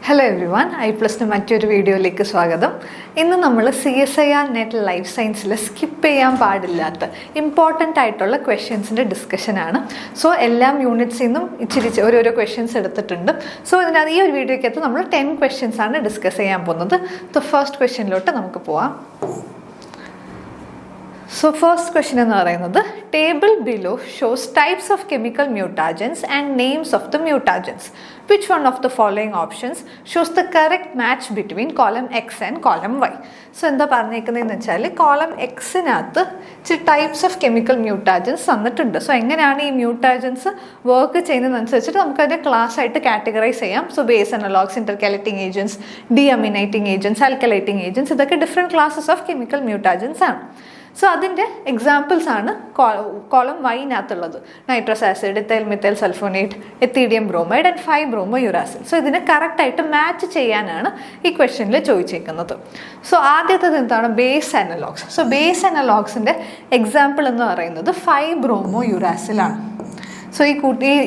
Hello every one, I+ന് മറ്റൊരു വീഡിയോയിലേക്ക് സ്വാഗതം. ഇന്ന് നമ്മൾ CSIR നെറ്റ് ലൈഫ് സയൻസിൽ സ്കിപ്പ് ചെയ്യാൻ പാടില്ലാത്ത ഇമ്പോർട്ടൻ്റ് ആയിട്ടുള്ള ക്വസ്റ്റ്യൻസിൻ്റെ ഡിസ്കഷനാണ്. സോ എല്ലാ യൂണിറ്റ്സിൽ നിന്നും ഇച്ചിരി ഓരോരോ ക്വസ്റ്റ്യൻസ് എടുത്തിട്ടുണ്ട്. സോ ഇതിനകത്ത് ഈ ഒരു വീഡിയോയ്ക്കകത്ത് നമ്മൾ 10 ക്വസ്റ്റ്യൻസ് ആണ് ഡിസ്കസ് ചെയ്യാൻ പോകുന്നത്. ഫസ്റ്റ് ക്വസ്റ്റ്യനിലോട്ട് നമുക്ക് പോവാം. So first question എന്ന് പറയുന്നത് table below shows types of chemical mutagens and names of the mutagens. Which one of the following options shows the correct match between column X and column Y? So എന്താ പറഞ്ഞേക്കുന്നതെന്ന് വെച്ചാൽ column എക്സിനകത്ത് types of chemical mutagens തന്നിട്ടുണ്ട്. So എങ്ങനെയാണ് ഈ mutagens work ചെയ്യുന്നതെന്നനുസരിച്ചിട്ട് നമുക്കതിനെ class ആയിട്ട് categorise ചെയ്യാം. So base analogues, intercalating agents, deaminating agents, alkylating agents, ഇതൊക്കെ different classes of chemical mutagens ആണ്. സോ അതിൻ്റെ എക്സാമ്പിൾസ് ആണ് കോളം വൈനകത്തുള്ളത്. Nitrous acid, ethyl methyl sulphonate, ethidium bromide and five bromouracil. So ഇതിനെ കറക്റ്റായിട്ട് മാച്ച് ചെയ്യാനാണ് ഈ ക്വസ്റ്റ്യനിൽ ചോദിച്ചേക്കുന്നത്. സോ ആദ്യത്തേത് എന്താണ്? Base analogues. സോ ബേസ് അനലോഗ്സിൻ്റെ എക്സാമ്പിൾ എന്ന് പറയുന്നത് 5-ബ്രോമോയുറാസിലാണ്. സോ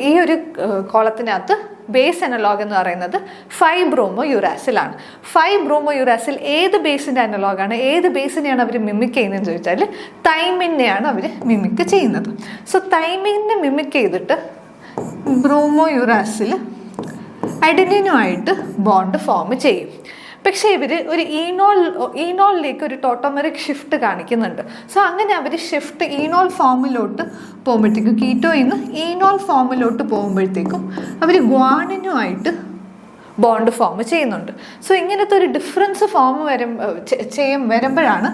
ഈ ഒരു കോളത്തിനകത്ത് ബേസ് അനലോഗ് എന്ന് പറയുന്നത് 5-ബ്രോമോയുറാസിലാണ്. 5-ബ്രോമോയുറാസിൽ ഏത് ബേസിൻ്റെ അനലോഗാണ്? ഏത് ബേസിനെയാണ് അവർ മിമിക് ചെയ്യുന്നതെന്ന് ചോദിച്ചാൽ തൈമിനെയാണ് അവർ മിമിക് ചെയ്യുന്നത്. സോ തൈമിനെ മിമിക് ചെയ്തിട്ട് ബ്രോമോയുറാസിൽ അഡെനിനുമായിട്ട് ബോണ്ട് ഫോം ചെയ്യും. പക്ഷേ ഇവർ ഒരു ഈനോളിലേക്ക് ഒരു ടോട്ടോമെറിക് ഷിഫ്റ്റ് കാണിക്കുന്നുണ്ട്. സോ അങ്ങനെ അവർ ഷിഫ്റ്റ് ഈനോൾ ഫോമിലോട്ട് പോകുമ്പോഴത്തേക്കും, കീറ്റോയിൽ നിന്ന് ഈനോൾ ഫോമിലോട്ട് പോകുമ്പോഴത്തേക്കും അവർ ഗ്വാനിനുമായിട്ട് ബോണ്ട് ഫോം ചെയ്യുന്നുണ്ട്. സോ ഇങ്ങനത്തെ ഒരു ഡിഫറൻസ് ഫോം വരുമ്പോഴാണ്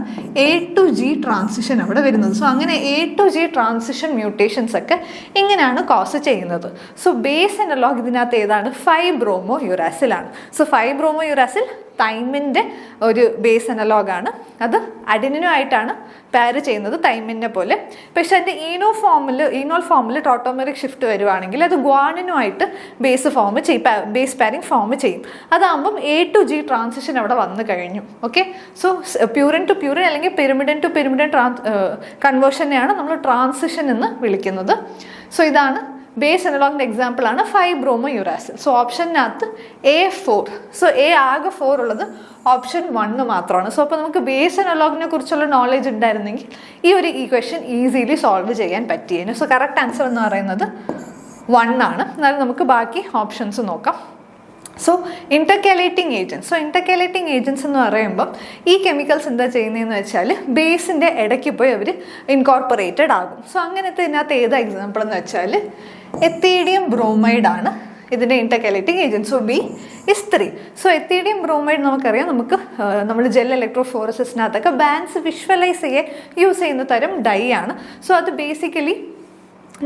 A to G ട്രാൻസിഷൻ അവിടെ വരുന്നത്. സോ അങ്ങനെ A to G transition mutations ഒക്കെ ഇങ്ങനെയാണ് കോസ് ചെയ്യുന്നത്. സോ ബേസ് അനലോഗ് ഇതിനകത്ത് ഏതാണ്? 5-ബ്രോമോയുറാസിലാണ്. സോ 5-ബ്രോമോയുറാസിൽ തൈമിൻ്റെ ഒരു ബേസ് അനലോഗാണ്. അത് അഡെനിനുമായിട്ടാണ് പാര് ചെയ്യുന്നത് തൈമിനെ പോലെ. പക്ഷെ അതിൻ്റെ ഈനോൾ ഫോമിൽ ടോട്ടോമെറിക് ഷിഫ്റ്റ് വരുവാണെങ്കിൽ അത് ഗ്വാനിനുമായിട്ട് ബേസ് പാരിങ് ഫോം ചെയ്യും. അതാകുമ്പം A to G ട്രാൻസിഷൻ അവിടെ വന്നു കഴിഞ്ഞു. Okay, so purine to purine അല്ലെങ്കിൽ പിരിമിഡിൻ ടു പിരിമിഡിൻ കൺവേർഷനെയാണ് നമ്മൾ ട്രാൻസിഷൻ എന്ന് വിളിക്കുന്നത്. സോ ഇതാണ് ബേസ് അനലോഗിൻ്റെ എക്സാമ്പിൾ ആണ് 5-ബ്രോമോയുറാസിൽ. So ഓപ്ഷനകത്ത് A4. സോ ആകെ 4 ഉള്ളത് ഓപ്ഷൻ 1 മാത്രമാണ്. സോ അപ്പോൾ നമുക്ക് ബേസ് അനലോഗിനെ കുറിച്ചുള്ള നോളേജ് ഉണ്ടായിരുന്നെങ്കിൽ ഈ ഒരു ക്വസ്റ്റ്യൻ ഈസിലി സോൾവ് ചെയ്യാൻ പറ്റിയേനെ. സോ കറക്റ്റ് ആൻസർ എന്ന് പറയുന്നത് 1 ആണ്. എന്നാലും നമുക്ക് ബാക്കി ഓപ്ഷൻസ് നോക്കാം. So intercalating agents. So intercalating agents എന്ന് പറയുമ്പം ഈ കെമിക്കൽസ് എന്താ ചെയ്യുന്നതെന്ന് വെച്ചാൽ ബേസിൻ്റെ ഇടയ്ക്ക് പോയി അവർ ഇൻകോർപ്പറേറ്റഡ് ആകും. സോ അങ്ങനത്തെ ഇതിനകത്ത് ഏത് എക്സാമ്പിൾ എന്ന് വെച്ചാൽ എത്തീഡിയം ബ്രോമൈഡ് ആണ് ഇതിൻ്റെ intercalating agent. So B is 3. So ethidium bromide നമുക്കറിയാം, നമ്മൾ ജെൽ ഇലക്ട്രോഫോറസിസിനകത്തൊക്കെ ബാൻഡ്സ് വിഷ്വലൈസ് ചെയ്യാൻ യൂസ് ചെയ്യുന്ന തരം ഡൈ ആണ്. സോ അത് ബേസിക്കലി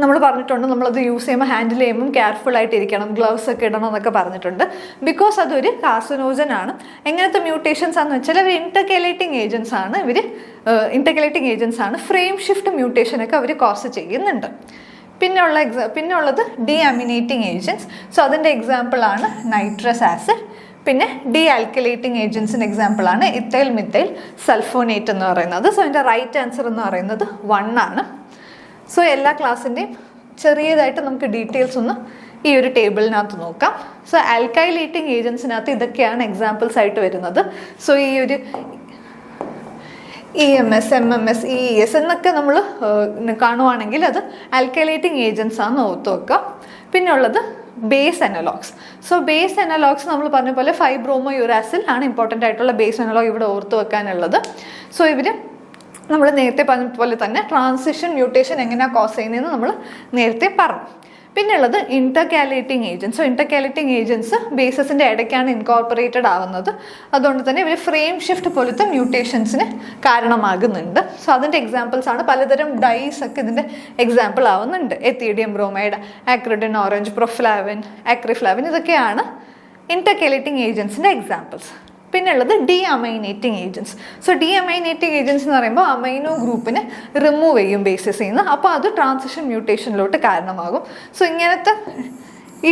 നമ്മൾ പറഞ്ഞിട്ടുണ്ട്, നമ്മളത് യൂസ് ചെയ്യുമ്പോൾ ഹാൻഡിൽ ചെയ്യുമ്പം കെയർഫുൾ ആയിട്ടിരിക്കണം, ഗ്ലൗസ് ഒക്കെ ഇടണം എന്നൊക്കെ പറഞ്ഞിട്ടുണ്ട്. ബിക്കോസ് അതൊരു കാർസിനോജൻ ആണ്. എങ്ങനത്തെ മ്യൂട്ടേഷൻസ് ആണെന്ന് വെച്ചാൽ അവർ ഇന്റർകാലേറ്റിംഗ് ഏജൻസ് ആണ്. ഫ്രെയിം ഷിഫ്റ്റ് മ്യൂട്ടേഷനൊക്കെ അവർ കോസ് ചെയ്യുന്നുണ്ട്. പിന്നെയുള്ളത് ഡീഅമിനേറ്റിംഗ് ഏജൻസ്. സോ അതിൻ്റെ എക്സാമ്പിളാണ് നൈട്രസ് ആസിഡ്. പിന്നെ ആൽക്കലേറ്റിംഗ് ഏജൻസിൻ്റെ എക്സാമ്പിളാണ് ഇഥൈൽ മിഥൈൽ സൾഫോണേറ്റ് എന്ന് പറയുന്നത്. സോ അതിൻ്റെ റൈറ്റ് ആൻസർ എന്ന് പറയുന്നത് 1 ആണ്. സോ എല്ലാ ക്ലാസ്സിൻ്റെയും ചെറിയതായിട്ട് നമുക്ക് ഡീറ്റെയിൽസ് ഒന്ന് ഈ ഒരു ടേബിളിനകത്ത് നോക്കാം. സോ ആൽക്കൈലേറ്റിംഗ് ഏജൻസിനകത്ത് ഇതൊക്കെയാണ് എക്സാമ്പിൾസ് ആയിട്ട് വരുന്നത്. സോ ഈ ഒരു EMS, MMS, EES എന്നൊക്കെ നമ്മൾ കാണുവാണെങ്കിൽ അത് ആൽക്കൈലേറ്റിംഗ് ഏജൻസ് ആണെന്ന് ഓർത്ത് വെക്കുക. പിന്നെ ഉള്ളത് base analogues. So base analogues നമ്മൾ പറഞ്ഞ പോലെ 5-ബ്രോമോയുറാസിൽ ആണ് ഇമ്പോർട്ടൻ്റ് ആയിട്ടുള്ള ബേസ് അനലോഗ് ഇവിടെ ഓർത്ത് വെക്കാനുള്ളത്. സോ ഇവർ നമ്മൾ നേരത്തെ പറഞ്ഞ പോലെ തന്നെ ട്രാൻസിഷൻ മ്യൂട്ടേഷൻ എങ്ങനെയാണ് കോസ് ചെയ്യുന്നതെന്ന് നമ്മൾ നേരത്തെ പറഞ്ഞു. പിന്നെ ഉള്ളത് ഇന്റർകാലേറ്റിംഗ് ഏജൻസ്. സോ ഇന്റർകാലേറ്റിംഗ് ഏജൻസ് ബേസസിൻ്റെ ഇടയ്ക്കാണ് ഇൻകോർപ്പറേറ്റഡ് ആവുന്നത്. അതുകൊണ്ട് തന്നെ ഇവർ ഫ്രെയിം ഷിഫ്റ്റ് പോലത്തെ മ്യൂട്ടേഷൻസിന് കാരണമാകുന്നുണ്ട്. സോ അതിൻ്റെ എക്സാമ്പിൾസ് ആണ് പലതരം ഡൈസ് ഒക്കെ ഇതിൻ്റെ എക്സാമ്പിൾ ആവുന്നുണ്ട്. എത്തീഡിയം ബ്രോമൈഡ്, ആക്രിഡിൻ ഓറഞ്ച്, പ്രൊഫ്ലാവിൻ, ആക്രിഫ്ലാവിൻ, ഇതൊക്കെയാണ് ഇന്റർകാലേറ്റിംഗ് ഏജൻസിൻ്റെ എക്സാമ്പിൾസ്. പിന്നെ ഉള്ളത് ഡീഅമൈനേറ്റിംഗ് ഏജൻസ്. സോ ഡീഅമൈനേറ്റിംഗ് ഏജൻസ് എന്ന് പറയുമ്പോൾ അമൈനോ ഗ്രൂപ്പിനെ റിമൂവ് ചെയ്യും ബേസിസിൽ നിന്ന്. അപ്പോൾ അത് ട്രാൻസിഷൻ മ്യൂട്ടേഷനിലോട്ട് കാരണമാകും. സോ ഇങ്ങനത്തെ ഈ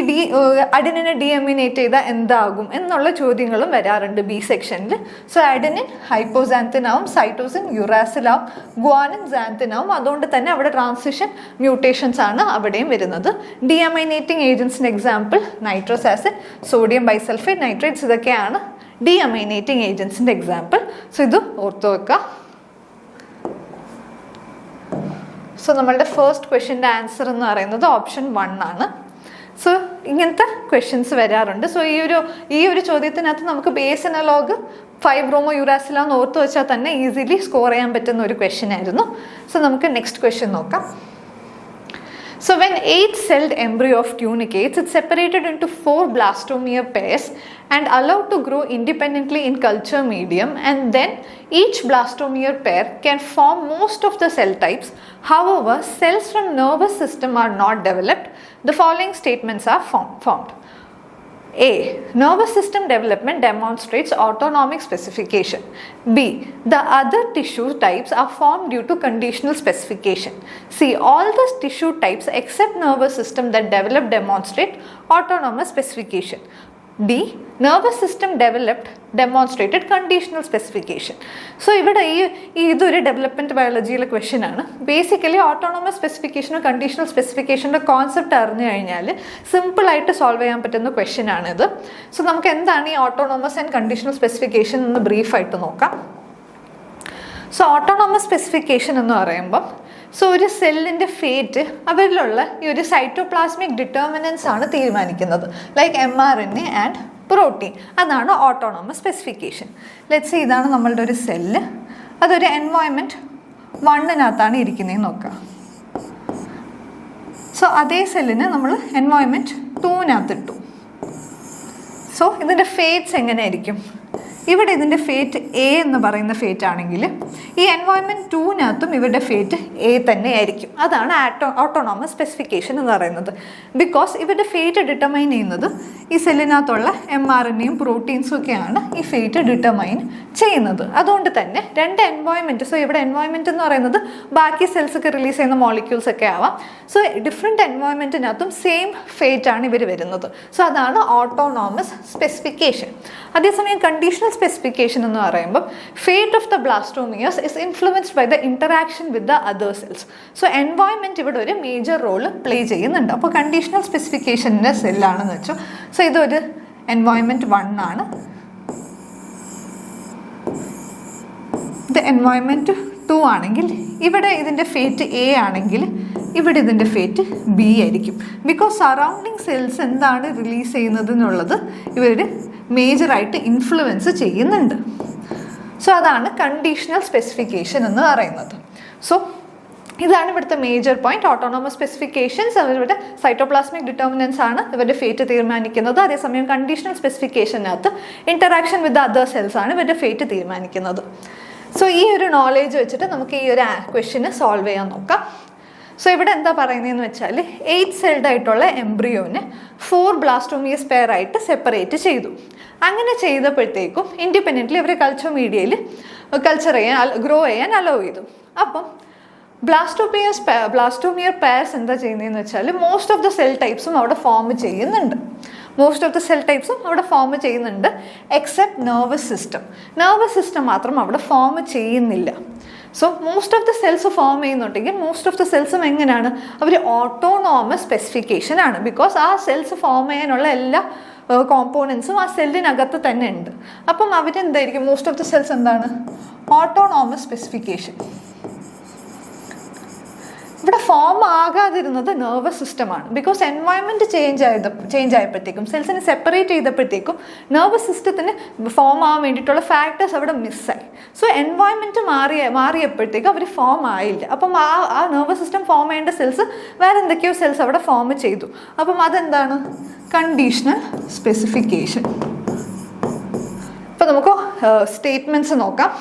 അഡിനിനെ ഡീഅമിനേറ്റ് ചെയ്താൽ എന്താകും എന്നുള്ള ചോദ്യങ്ങളും വരാറുണ്ട് ബി സെക്ഷനിൽ. സോ അഡിനിൻ ഹൈപ്പോസാന്തിൻ ആവും, സൈറ്റോസിൻ യുറാസിലാവും, ഗ്വാനിൻ സാന്തിൻ ആവും. അതുകൊണ്ട് തന്നെ അവിടെ ട്രാൻസിഷൻ മ്യൂട്ടേഷൻസ് ആണ് അവിടെയും വരുന്നത്. ഡീഅമൈനേറ്റിംഗ് ഏജൻസിന് example nitrous acid, sodium bisulphate, nitrates ഇതൊക്കെയാണ് ഡീഅമൈനേറ്റിംഗ് ഏജൻസിൻ്റെ എക്സാമ്പിൾ. സോ ഇത് ഓർത്ത് വെക്കുക. സോ നമ്മളുടെ ഫസ്റ്റ് ക്വസ്റ്റ്യൻ്റെ ആൻസർ എന്ന് പറയുന്നത് ഓപ്ഷൻ 1 ആണ്. സോ ഇങ്ങനത്തെ ക്വസ്റ്റ്യൻസ് വരാറുണ്ട്. സോ ഈ ഒരു ചോദ്യത്തിനകത്ത് നമുക്ക് ബേസ് അനലോഗ് 5-ബ്രോമോ യുറാസില എന്ന് ഓർത്ത് വെച്ചാൽ തന്നെ ഈസിലി സ്കോർ ചെയ്യാൻ പറ്റുന്ന ഒരു ക്വസ്റ്റ്യൻ ആയിരുന്നു. സോ നമുക്ക് നെക്സ്റ്റ് ക്വസ്റ്റ്യൻ നോക്കാം. So when 8-celled embryo of tunicates, it's separated into 4 blastomere pairs and allowed to grow independently in culture medium, and then each blastomere pair can form most of the cell types. However, cells from nervous system are not developed. The following statements are formed. A. Nervous system development demonstrates autonomic specification. B. The other tissue types are formed due to conditional specification. C. All the tissue types except nervous system that develop demonstrate autonomous specification. D. Nervous system developed demonstrated conditional specification. So ഇവിടെ ഇതൊരു development ബയോളജിയിലെ question ആണ്. Basically autonomous സ്പെസിഫിക്കേഷനോ conditional സ്പെസിഫിക്കേഷൻ്റെ concept അറിഞ്ഞു കഴിഞ്ഞാൽ സിമ്പിളായിട്ട് solve ചെയ്യാൻ പറ്റുന്ന question ആണിത്. So നമുക്ക് എന്താണ് ഈ ഓട്ടോണമസ് ആൻഡ് കണ്ടീഷണൽ സ്പെസിഫിക്കേഷൻ എന്ന് ബ്രീഫായിട്ട് നോക്കാം. സോ ഓട്ടോണമസ് സ്പെസിഫിക്കേഷൻ എന്ന് പറയുമ്പം ഒരു സെല്ലിൻ്റെ ഫേറ്റ് അവരിലുള്ള ഈ ഒരു സൈറ്റോപ്ലാസ്മിക് ഡിറ്റർമിനൻസ് ആണ് തീരുമാനിക്കുന്നത്. Like mRNA and protein. അതാണ് ഓട്ടോണമസ് സ്പെസിഫിക്കേഷൻ. ലെറ്റ്സ് ഇതാണ് നമ്മളുടെ ഒരു സെല്ല്. അതൊരു എൻവയോൺമെൻറ്റ് 1-നകത്താണ് ഇരിക്കുന്നതെന്ന് നോക്കാം. സോ അതേ സെല്ലിന് നമ്മൾ എൻവയോൺമെൻറ്റ് 2-നകത്ത് ഇട്ടു. സോ ഇതിൻ്റെ ഫേറ്റ്സ് എങ്ങനെയായിരിക്കും? ഇവിടെ ഇതിൻ്റെ ഫേറ്റ് എ എന്ന് പറയുന്ന ഫേറ്റ് ആണെങ്കിൽ ഈ എൻവയോൺമെൻറ്റ് 2-നകത്തും ഇവരുടെ ഫേറ്റ് എ തന്നെ ആയിരിക്കും. അതാണ് ഓട്ടോണോമസ് സ്പെസിഫിക്കേഷൻ എന്ന് പറയുന്നത്. ബിക്കോസ് ഇവരുടെ ഫേറ്റ് ഡിറ്റർമൈൻ ചെയ്യുന്നത് ഈ സെല്ലിനകത്തുള്ള mRNAയും പ്രോട്ടീൻസും ഒക്കെയാണ് ഈ ഫേറ്റ് ഡിറ്റർമൈൻ ചെയ്യുന്നത്. അതുകൊണ്ട് തന്നെ രണ്ട് എൻവയോൺമെൻറ്റ്, സോ ഇവിടെ എൻവയോൺമെൻറ്റ് എന്ന് പറയുന്നത് ബാക്കി സെൽസ് ഒക്കെ റിലീസ് ചെയ്യുന്ന മോളിക്യൂൾസ് ഒക്കെ ആവാം. സോ ഡിഫറെൻറ്റ് എൻവയോൺമെൻറ്റിനകത്തും സെയിം ഫേറ്റ് ആണ് ഇവർ വരുന്നത്. സോ അതാണ് ഓട്ടോണോമസ് സ്പെസിഫിക്കേഷൻ. അതേസമയം കണ്ടീഷണൽ സ്പെസിഫിക്കേഷൻ എന്ന് പറയുമ്പോൾ fate of the blastomeres is influenced by the interaction with the other cells. So environment ഇവിടെ ഒരു മേജർ റോൾ പ്ലേ ചെയ്യുന്നുണ്ട്. അപ്പോൾ കണ്ടീഷണൽ സ്പെസിഫിക്കേഷൻ്റെ സെല്ലാണെന്ന് വെച്ചു. സോ ഇതൊരു എൻവയോൺമെൻറ്റ് 1 ആണ്. ഇത് എൻവയോൺമെൻറ്റ് 2 ആണെങ്കിൽ ഇവിടെ ഇതിൻ്റെ ഫേറ്റ് എ ആണെങ്കിൽ ഇവിടെ ഇതിൻ്റെ ഫേറ്റ് ബി ആയിരിക്കും. ബിക്കോസ് സറൗണ്ടിങ് സെൽസ് എന്താണ് റിലീസ് ചെയ്യുന്നത് എന്നുള്ളത് ഇവർ മേജറായിട്ട് ഇൻഫ്ലുവൻസ് ചെയ്യുന്നുണ്ട്. സോ അതാണ് കണ്ടീഷണൽ സ്പെസിഫിക്കേഷൻ എന്ന് പറയുന്നത്. സോ ഇതാണ് ഇവിടുത്തെ മേജർ പോയിന്റ്. ഓട്ടോണോമസ് സ്പെസിഫിക്കേഷൻസ് അവരുടെ സൈറ്റോപ്ലാസ്മിക് ഡിറ്റർമിനൻസ് ആണ് ഇവരുടെ ഫേറ്റ് തീരുമാനിക്കുന്നത്. അതേസമയം കണ്ടീഷണൽ സ്പെസിഫിക്കേഷനകത്ത് ഇൻറ്ററാക്ഷൻ വിത്ത് അതർ സെൽസ് ആണ് ഇവരുടെ ഫേറ്റ് തീരുമാനിക്കുന്നത്. സോ ഈ ഒരു നോളേജ് വെച്ചിട്ട് നമുക്ക് ഈ ഒരു ക്വസ്റ്റ്യന് സോൾവ് ചെയ്യാൻ നോക്കാം. സോ ഇവിടെ എന്താ പറയുന്നതെന്ന് വെച്ചാൽ 8-celled ആയിട്ടുള്ള എംബ്രിയോനെ 4 ബ്ലാസ്റ്റോമിയസ് പെയർ ആയിട്ട് സെപ്പറേറ്റ് ചെയ്തു. അങ്ങനെ ചെയ്തപ്പോഴത്തേക്കും ഇൻഡിപെൻഡൻ്റ്ലി അവർ കൾച്ചർ മീഡിയയിൽ ഗ്രോ ചെയ്യാൻ അലോ ചെയ്തു. അപ്പം ബ്ലാസ്റ്റോമിയർ പെയർസ് എന്താ ചെയ്യുന്നതെന്ന് വെച്ചാൽ മോസ്റ്റ് ഓഫ് ദ സെൽ ടൈപ്സും അവിടെ ഫോം ചെയ്യുന്നുണ്ട്. എക്സെപ്റ്റ് നെർവസ് സിസ്റ്റം മാത്രം അവിടെ ഫോം ചെയ്യുന്നില്ല. So most of the cells form ചെയ്യുന്നുണ്ടെങ്കിൽ മോസ്റ്റ് ഓഫ് ദ സെൽസും എങ്ങനെയാണ്? അവർ ഓട്ടോണോമസ് സ്പെസിഫിക്കേഷൻ ആണ്. ബിക്കോസ് ആ സെൽസ് ഫോം ചെയ്യാനുള്ള എല്ലാ കോമ്പോണൻസും ആ സെല്ലിനകത്ത് തന്നെ ഉണ്ട്. അപ്പം അവരെന്തായിരിക്കും? മോസ്റ്റ് ഓഫ് ദ സെൽസ് എന്താണ്? Autonomous specification. ഇവിടെ ഫോം ആകാതിരുന്നത് നെർവസ് സിസ്റ്റമാണ്. ബിക്കോസ് എൻവയോൺമെൻറ്റ് ചേഞ്ച് ആയപ്പോഴത്തേക്കും സെൽസിനെ സെപ്പറേറ്റ് ചെയ്തപ്പോഴത്തേക്കും നെർവസ് സിസ്റ്റത്തിന് ഫോം ആവാൻ വേണ്ടിയിട്ടുള്ള ഫാക്ടേഴ്സ് അവിടെ മിസ്സായി. സോ എൻവയോൺമെൻറ്റ് മാറിയപ്പോഴത്തേക്കും അവർ ഫോം ആയില്ല. അപ്പം ആ നെർവസ് സിസ്റ്റം ഫോം ചെയ്യേണ്ട സെൽസ് വേറെ എന്തൊക്കെയോ സെൽസ് അവിടെ ഫോം ചെയ്തു. അപ്പം അതെന്താണ്? Conditional specification. ഇപ്പം നമുക്ക് സ്റ്റേറ്റ്മെൻറ്റ്സ് നോക്കാം.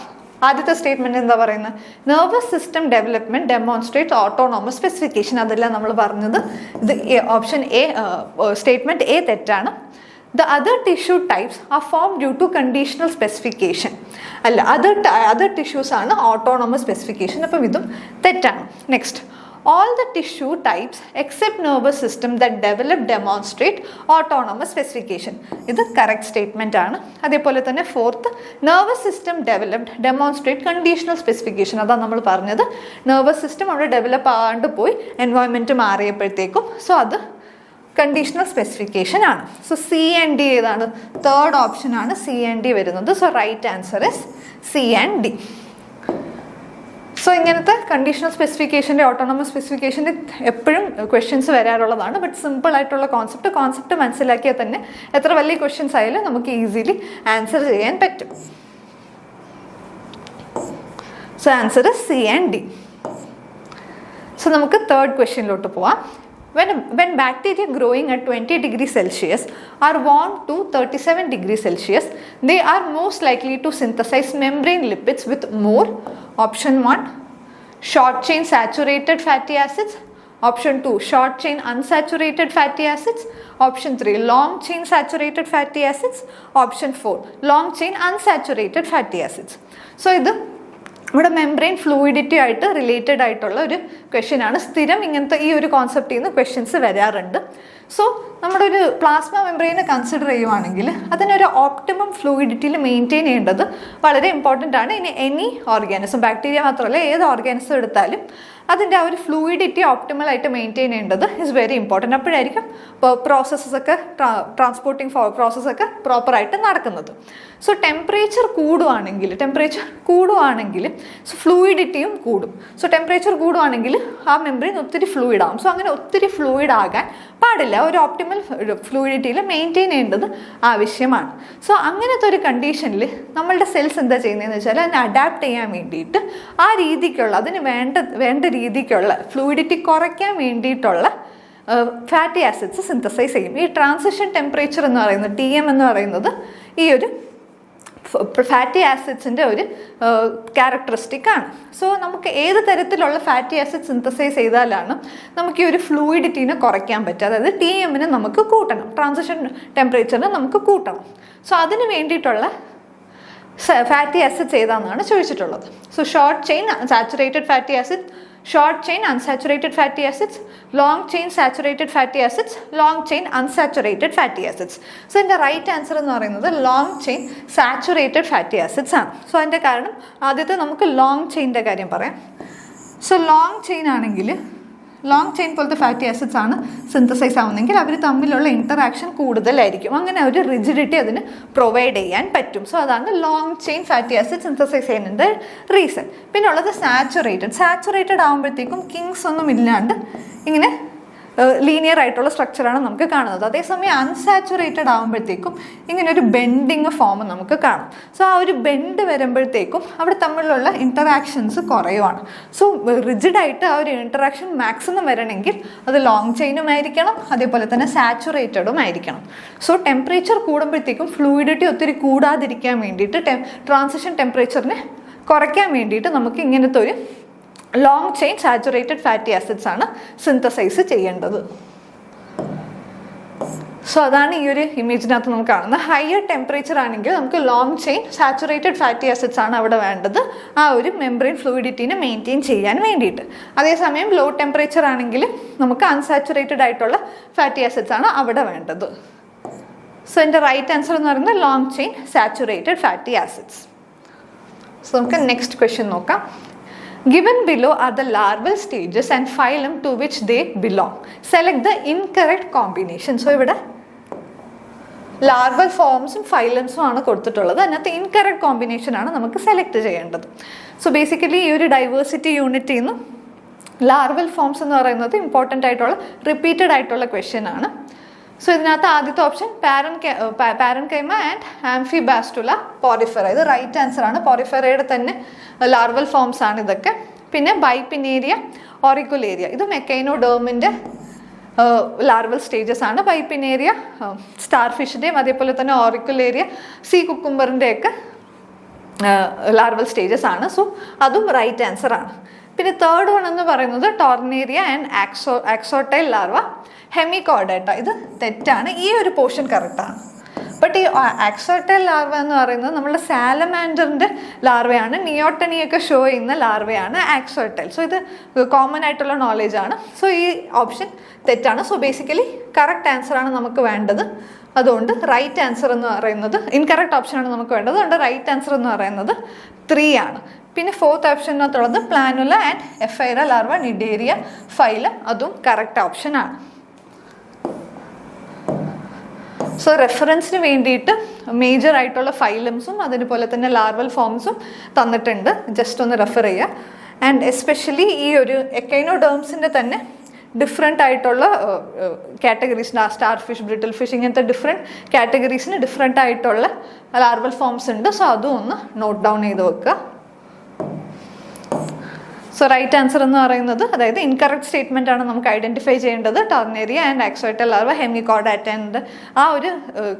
ആദ്യത്തെ സ്റ്റേറ്റ്മെൻറ്റ് എന്താ പറയുന്നത്? Nervous system development demonstrate autonomous specification. അതെല്ലാം നമ്മൾ പറഞ്ഞത്. ഇത് ഓപ്ഷൻ എ, സ്റ്റേറ്റ്മെൻറ്റ് എ തെറ്റാണ്. The other tissue types are form due to conditional specification. അല്ല, അതർ ടിഷ്യൂസ് ആണ് ഓട്ടോണോമസ് സ്പെസിഫിക്കേഷൻ. അപ്പം ഇതും തെറ്റാണ്. Next, all the tissue types except nervous system that develop demonstrate autonomous specification. ഇത് correct statement ആണ്. അതേപോലെ തന്നെ fourth, nervous system developed demonstrate conditional specification. അതാണ് നമ്മൾ പറഞ്ഞത്. നെർവസ് സിസ്റ്റം അവിടെ ഡെവലപ്പ് ആകാണ്ട് പോയി എൻവയോൺമെൻറ്റ് മാറിയപ്പോഴത്തേക്കും. സോ അത് കണ്ടീഷണൽ സ്പെസിഫിക്കേഷൻ ആണ്. സോ സി ആൻഡ് ഡി ഏതാണ്? തേർഡ് ഓപ്ഷൻ ആണ് സി ആൻഡ് ഡി വരുന്നത്. So right answer is C and D. So ഇങ്ങനത്തെ കണ്ടീഷണൽ സ്പെസിഫിക്കേഷൻ്റെ ഓട്ടോണമസ് സ്പെസിഫിക്കേഷൻ്റെ എപ്പോഴും ക്വസ്റ്റ്യൻസ് വരാറുള്ളതാണ്. ബട്ട് സിമ്പിൾ ആയിട്ടുള്ള കോൺസെപ്റ്റ് മനസ്സിലാക്കിയാൽ തന്നെ എത്ര വലിയ ക്വസ്റ്റ്യൻസ് ആയാലും നമുക്ക് ഈസിലി ആൻസർ ചെയ്യാൻ പറ്റും. So answer is C and D. So നമുക്ക് തേർഡ് ക്വസ്റ്റ്യനിലോട്ട് പോവാം. When bacteria growing at 20 degrees Celsius are warmed to 37 degrees Celsius, they are most likely to synthesize membrane lipids with more. Option 1, short chain saturated fatty acids. Option 2, short chain unsaturated fatty acids. Option 3, long chain saturated fatty acids. Option 4, long chain unsaturated fatty acids. So ഇത് ഇവിടെ membrane fluidity ആയിട്ട് related ആയിട്ടുള്ള ഒരു question ആണ്. സ്ഥിരം ഇങ്ങനത്തെ ഈ ഒരു കോൺസെപ്റ്റിൽ നിന്ന് ക്വസ്റ്റ്യൻസ് വരാറുണ്ട്. സോ നമ്മുടെ ഒരു പ്ലാസ്മ മെംബ്രെയിനെ കൺസിഡർ ചെയ്യുവാണെങ്കിൽ അതിനൊരു ഓപ്റ്റിമം ഫ്ലൂയിഡിറ്റിയിൽ മെയിൻറ്റെയിൻ ചെയ്യേണ്ടത് വളരെ ഇമ്പോർട്ടൻ്റ് ആണ്. ഇനി എനി ഓർഗാനിസം, ബാക്ടീരിയ മാത്രമല്ല ഏത് ഓർഗാനിസം എടുത്താലും അതിൻ്റെ ആ ഒരു ഫ്ലൂയിഡിറ്റി ഓപ്റ്റിമലായിട്ട് മെയിൻറ്റെയിൻ ചെയ്യേണ്ടത് ഇസ് വെരി ഇമ്പോർട്ടൻറ്റ്. അപ്പോഴായിരിക്കും പ്രോസസ്സൊക്കെ ട്രാൻസ്പോർട്ടിങ് പ്രോസസ്സൊക്കെ പ്രോപ്പറായിട്ട് നടക്കുന്നത്. സോ ടെമ്പറേച്ചർ കൂടുവാണെങ്കിൽ സോ ഫ്ലൂയിഡിറ്റിയും കൂടും. സോ ടെമ്പറേച്ചർ കൂടുവാണെങ്കിൽ ആ മെംബ്രെയിൻ ഒത്തിരി ഫ്ലൂയിഡ് ആകും. സോ അങ്ങനെ ഒത്തിരി ഫ്ലൂയിഡ് ആകാൻ പാടില്ല. ഒരു ഓപ്റ്റിമൽ ഫ്ലൂയിഡിറ്റിയിൽ മെയിൻറ്റെയിൻ ചെയ്യേണ്ടത് ആവശ്യമാണ്. സോ അങ്ങനത്തെ ഒരു കണ്ടീഷനിൽ നമ്മളുടെ സെൽസ് എന്താ ചെയ്യുന്നതെന്ന് വെച്ചാൽ അതിനെ അഡാപ്റ്റ് ചെയ്യാൻ വേണ്ടിയിട്ട് ആ രീതിക്കുള്ള അതിന് വേണ്ട രീതിക്കുള്ള ഫ്ലൂയിഡിറ്റി കുറയ്ക്കാൻ വേണ്ടിയിട്ടുള്ള ഫാറ്റി ആസിഡ്സ് സിന്തസൈസ് ചെയ്യും. ഈ ട്രാൻസിഷൻ ടെമ്പറേച്ചർ എന്ന് പറയുന്നത് TM എന്ന് പറയുന്നത് ഈ ഒരു ഫാറ്റി ആസിഡ്സിൻ്റെ ഒരു ക്യാരക്ടറിസ്റ്റിക് ആണ്. സോ നമുക്ക് ഏത് തരത്തിലുള്ള ഫാറ്റി ആസിഡ് സിന്തസൈസ് ചെയ്താലാണ് നമുക്ക് ഈ ഒരു ഫ്ലൂയിഡിറ്റീനെ കുറയ്ക്കാൻ പറ്റുക. അതായത് TMനെ നമുക്ക് കൂട്ടണം, ട്രാൻസിഷൻ ടെമ്പറേച്ചറിനെ നമുക്ക് കൂട്ടണം. സോ അതിന് വേണ്ടിയിട്ടുള്ള ഫാറ്റി ആസിഡ്സ് ഏതാണെന്നാണ് ചോദിച്ചിട്ടുള്ളത്. So short chain saturated fatty acid, short chain unsaturated fatty acids, long chain saturated fatty acids, long chain unsaturated fatty acids. So എൻ്റെ റൈറ്റ് ആൻസർ എന്ന് പറയുന്നത് long chain saturated fatty acids ആണ്. So അതിൻ്റെ കാരണം ആദ്യത്തെ നമുക്ക് long ചെയിൻ്റെ കാര്യം പറയാം. സോ ലോങ് ചെയിൻ ആണെങ്കിൽ ലോങ് ചെയിൻ പോലത്തെ ഫാറ്റി ആസിഡ്സ് ആണ് സിന്തസൈസ് ആവുന്നെങ്കിൽ അവർ തമ്മിലുള്ള ഇൻറ്ററാക്ഷൻ കൂടുതലായിരിക്കും. അങ്ങനെ ഒരു റിജിഡിറ്റി അതിന് പ്രൊവൈഡ് ചെയ്യാൻ പറ്റും. സോ അതാണ് long chain fatty acid synthesise ചെയ്യുന്നതിൻ്റെ റീസൺ. പിന്നെ ഉള്ളത് സാച്ചുറേറ്റഡ് ആകുമ്പോഴത്തേക്കും കിങ്സ് ഒന്നും ഇല്ലാണ്ട് ഇങ്ങനെ ലീനിയർ ആയിട്ടുള്ള സ്ട്രക്ചറാണ് നമുക്ക് കാണുന്നത്. അതേസമയം അൺസാച്ചുറേറ്റഡ് ആകുമ്പോഴത്തേക്കും ഇങ്ങനെ ഒരു ബെൻഡിങ് ഫോം നമുക്ക് കാണും. സോ ആ ഒരു ബെൻഡ് വരുമ്പോഴത്തേക്കും അവിടെ തമ്മിലുള്ള ഇൻറ്ററാക്ഷൻസ് കുറയുവാണ്. സോ റിജിഡായിട്ട് ആ ഒരു ഇൻറ്ററാക്ഷൻ മാക്സിമം വരണമെങ്കിൽ അത് ലോങ് ചെയിനും ആയിരിക്കണം, അതേപോലെ തന്നെ സാച്ചുറേറ്റഡും ആയിരിക്കണം. സോ ടെമ്പറേച്ചർ കൂടുമ്പോഴത്തേക്കും ഫ്ലൂയിഡിറ്റി ഒത്തിരി കൂടാതിരിക്കാൻ വേണ്ടിയിട്ട് ട്രാൻസിഷൻ ടെമ്പറേച്ചറിനെ കുറയ്ക്കാൻ വേണ്ടിയിട്ട് നമുക്ക് ഇങ്ങനത്തെ ഒരു long chain saturated fatty acids ആണ് സിന്തസൈസ് ചെയ്യേണ്ടത്. സോ അതാണ് ഈ ഒരു ഇമേജിനകത്ത് നമുക്ക് കാണുന്നത്. ഹയർ ടെമ്പറേച്ചർ ആണെങ്കിൽ നമുക്ക് long chain saturated fatty acids ആണ് അവിടെ വേണ്ടത്, ആ ഒരു മെംബ്രെയിൻ ഫ്ലൂയിഡിറ്റിനെ മെയിൻറ്റെയിൻ ചെയ്യാൻ വേണ്ടിയിട്ട്. അതേസമയം ലോ ടെമ്പറേച്ചർ ആണെങ്കിൽ നമുക്ക് അൺസാച്ചുറേറ്റഡ് ആയിട്ടുള്ള ഫാറ്റി ആസിഡ്സ് ആണ് അവിടെ വേണ്ടത്. സോ എൻ്റെ റൈറ്റ് ആൻസർ എന്ന് പറയുന്നത് long chain saturated fatty acids. So നമുക്ക് നെക്സ്റ്റ് ക്വസ്റ്റ്യൻ നോക്കാം. Given below are the larval stages and phylum to which they belong. Select the incorrect combination. So ഇവിടെ ലാർവൽ ഫോംസും ഫൈലംസും ആണ് കൊടുത്തിട്ടുള്ളത്. അതിനകത്ത് ഇൻകറക്റ്റ് കോമ്പിനേഷൻ ആണ് നമുക്ക് സെലക്ട് ചെയ്യേണ്ടത്. സോ ബേസിക്കലി ഈ ഒരു ഡൈവേഴ്സിറ്റി യൂണിറ്റിൽ നിന്ന് ലാർവൽ ഫോംസ് എന്ന് പറയുന്നത് ഇമ്പോർട്ടൻ്റ് ആയിട്ടുള്ള റിപ്പീറ്റഡ് ആയിട്ടുള്ള ക്വസ്റ്റ്യൻ ആണ്. സോ ഇതിനകത്ത് ആദ്യത്തെ ഓപ്ഷൻ പാരൻകൈമ ആൻഡ് ആംഫിബാസ്റ്റുല പോറിഫെറ. ഇത് റൈറ്റ് ആൻസർ ആണ്. പോറിഫെറയുടെ തന്നെ ലാർവൽ ഫോംസ് ആണ് ഇതൊക്കെ. പിന്നെ ബൈപ്പിനേരിയ, ഓറിക്കുലേരിയ, ഇത് മെക്കൈനോഡേർമിൻ്റെ ലാർവൽ സ്റ്റേജസ് ആണ്. ബൈപ്പിനേരിയ സ്റ്റാർ ഫിഷിൻ്റെയും അതേപോലെ തന്നെ ഓറിക്കുലേരിയ സീ കുക്കുംബറിൻ്റെയൊക്കെ ലാർവൽ സ്റ്റേജസ് ആണ്. സോ അതും റൈറ്റ് ആൻസർ ആണ്. പിന്നെ തേർഡ് വൺ എന്ന് പറയുന്നത് ടോർണേരിയ ആൻഡ് ആക്സോട്ടൈൽ ലാർവ ഹെമികോർഡേറ്റ. ഇത് തെറ്റാണ്. ഈ ഒരു പോർഷൻ കറക്റ്റാണ്. ബട്ട് ഈ ആക്സോട്ടൈൽ ലാർവ എന്ന് പറയുന്നത് നമ്മുടെ സാലമാൻഡറിൻ്റെ ലാർവയാണ്. നിയോട്ടണിയൊക്കെ ഷോ ചെയ്യുന്ന ലാർവയാണ് ആക്സോട്ടൈൽ. സോ ഇത് കോമൺ ആയിട്ടുള്ള നോളേജാണ്. സോ ഈ ഓപ്ഷൻ തെറ്റാണ്. സോ ബേസിക്കലി കറക്റ്റ് ആൻസറാണ് നമുക്ക് വേണ്ടത്. അതുകൊണ്ട് റൈറ്റ് ആൻസർ എന്ന് പറയുന്നത് ഇൻകറക്റ്റ് ഓപ്ഷനാണ് നമുക്ക് വേണ്ടത്. അതുകൊണ്ട് റൈറ്റ് ആൻസർ എന്ന് പറയുന്നത് 3 ആണ്. പിന്നെ 4th ഓപ്ഷനകത്തുള്ളത് planula and എഫൈറ larva നിഡേരിയ phylum, അതും കറക്റ്റ് ഓപ്ഷനാണ്. സോ റെഫറൻസിന് വേണ്ടിയിട്ട് മേജർ ആയിട്ടുള്ള ഫൈലംസും അതുപോലെ തന്നെ ലാർവൽ ഫോംസും തന്നിട്ടുണ്ട്. ജസ്റ്റ് ഒന്ന് റെഫർ ചെയ്യുക. ആൻഡ് എസ്പെഷ്യലി ഈ ഒരു എക്കൈനോഡേംസിൻ്റെ തന്നെ ഡിഫറെൻ്റ് ആയിട്ടുള്ള categories, star fish, brittle fish, ഇങ്ങനത്തെ ഡിഫറെൻറ്റ് കാറ്റഗറീസിന് ഡിഫറെൻ്റ് ആയിട്ടുള്ള ലാർവൽ ഫോംസ് ഉണ്ട്. സോ അതും ഒന്ന് നോട്ട് ഡൗൺ ചെയ്ത് വെക്കുക. സോ റൈറ്റ് ആൻസർ എന്ന് പറയുന്നത്, അതായത് ഇൻകറക്റ്റ് സ്റ്റേറ്റ്മെൻ്റ് ആണ് നമുക്ക് ഐഡൻറ്റിഫൈ ചെയ്യേണ്ടത്. ടർണേറിയ ആൻഡ് ആക്സോട്ടൈൽ ലാർവ ഹെമികോർഡാറ്റൻ്റെ ആ ഒരു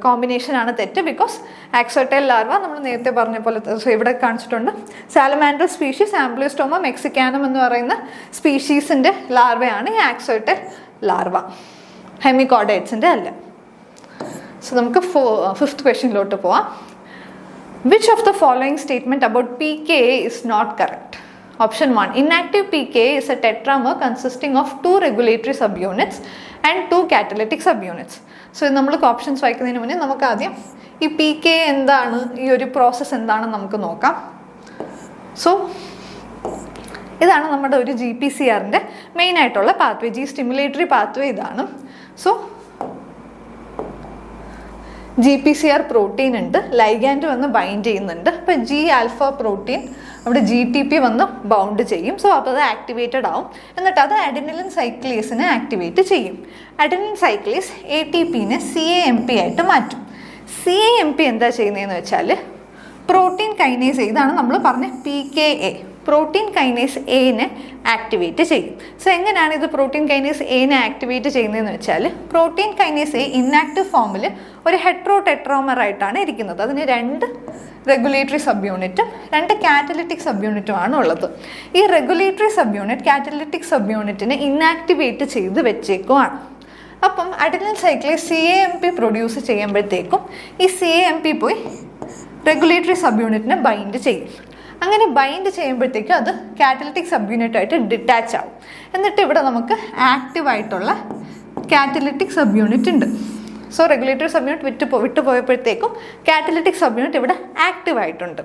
കോമ്പിനേഷനാണ് തെറ്റ്. ബിക്കോസ് ആക്സോട്ടൈൽ ലാർവ നമ്മൾ നേരത്തെ പറഞ്ഞ പോലെ ഇവിടെ കാണിച്ചിട്ടുണ്ട്. സാലമാൻഡർ സ്പീഷീസ് ആംബ്ലിയോസ്റ്റോമ മെക്സിക്കാനം എന്ന് പറയുന്ന സ്പീഷീസിൻ്റെ ലാർവയാണ് ഈ ആക്സോട്ടൈൽ ലാർവ, ഹെമികോർഡേറ്റ്സിൻ്റെ അല്ല. സോ നമുക്ക് 5th ക്വസ്റ്റ്യനിലോട്ട് പോവാം. Which of the following statement about PKA is not correct? Option 1. Inactive PKA is a tetramer consisting of 2 regulatory subunits and 2 catalytic subunits. So നമ്മൾക്ക് ഓപ്ഷൻസ് വായിക്കുന്നതിന് മുന്നേ നമുക്ക് ആദ്യം ഈ PKA എന്താണ്, ഈ ഒരു പ്രോസസ്സ് എന്താണെന്ന് നമുക്ക് നോക്കാം. സോ ഇതാണ് നമ്മുടെ ഒരു GPCRൻ്റെ മെയിൻ ആയിട്ടുള്ള പാത്വേ, സ്റ്റിമുലേറ്ററി പാത്വേ ഇതാണ്. സോ GPCR പ്രോട്ടീൻ ഉണ്ട്, ലൈഗാൻഡ് വന്ന് ബൈൻഡ് ചെയ്യുന്നുണ്ട്. അപ്പോൾ G-alpha പ്രോട്ടീൻ അവിടെ GTP വന്ന് ബൗണ്ട് ചെയ്യും. സോ അപ്പോൾ അത് ആക്ടിവേറ്റഡ് ആവും. എന്നിട്ട് അത് അഡെനിലിൻ സൈക്ലേസിനെ ആക്ടിവേറ്റ് ചെയ്യും. അഡെനിലിൻ സൈക്ലേസ് ATPനെ CAMP ആയിട്ട് മാറ്റും. CAMP എന്താ ചെയ്യുന്നതെന്ന് വെച്ചാൽ പ്രോട്ടീൻ കൈനേസ്, ഇതാണ് നമ്മൾ പറഞ്ഞ PKA, പ്രോട്ടീൻ കൈനേസ് എനെ ആക്ടിവേറ്റ് ചെയ്യും. സോ എങ്ങനെയാണ് ഇത് പ്രോട്ടീൻ കൈനേസ് എനെ ആക്ടിവേറ്റ് ചെയ്യുന്നതെന്ന് വെച്ചാൽ, പ്രോട്ടീൻ കൈനേസ് എ ഇന്നാക്റ്റീവ് ഫോമിൽ ഒരു ഹെട്രോ ടെട്രോമർ ആയിട്ടാണ് ഇരിക്കുന്നത്. അതിന് 2 റെഗുലേറ്ററി സബ് യൂണിറ്റും 2 കാറ്റലിറ്റിക് സബ് യൂണിറ്റുമാണ് ഉള്ളത്. ഈ റെഗുലേറ്ററി സബ് യൂണിറ്റ് കാറ്റലിറ്റിക് സബ് യൂണിറ്റിനെ ഇന്നാക്ടിവേറ്റ് ചെയ്ത് വെച്ചേക്കുവാണ്. അപ്പം അഡെനിലിൻ സൈക്ലേസ് CAMP പ്രൊഡ്യൂസ് ചെയ്യുമ്പോഴത്തേക്കും ഈ CAMP പോയി റെഗുലേറ്ററി സബ് യൂണിറ്റിനെ ബൈൻഡ് ചെയ്യും. അങ്ങനെ ബൈൻഡ് ചെയ്യുമ്പോഴത്തേക്കും അത് കാറ്റലിറ്റിക് സബ് യൂണിറ്റായിട്ട് ഡിറ്റാച്ച് ആവും. എന്നിട്ട് ഇവിടെ നമുക്ക് ആക്റ്റീവായിട്ടുള്ള കാറ്റലിറ്റിക് സബ് യൂണിറ്റ് ഉണ്ട്. സോ റെഗുലേറ്ററി സബ് യൂണിറ്റ് വിട്ടുപോയപ്പോഴത്തേക്കും കാറ്റലിറ്റിക് സബ് യൂണിറ്റ് ഇവിടെ ആക്റ്റീവ് ആയിട്ടുണ്ട്.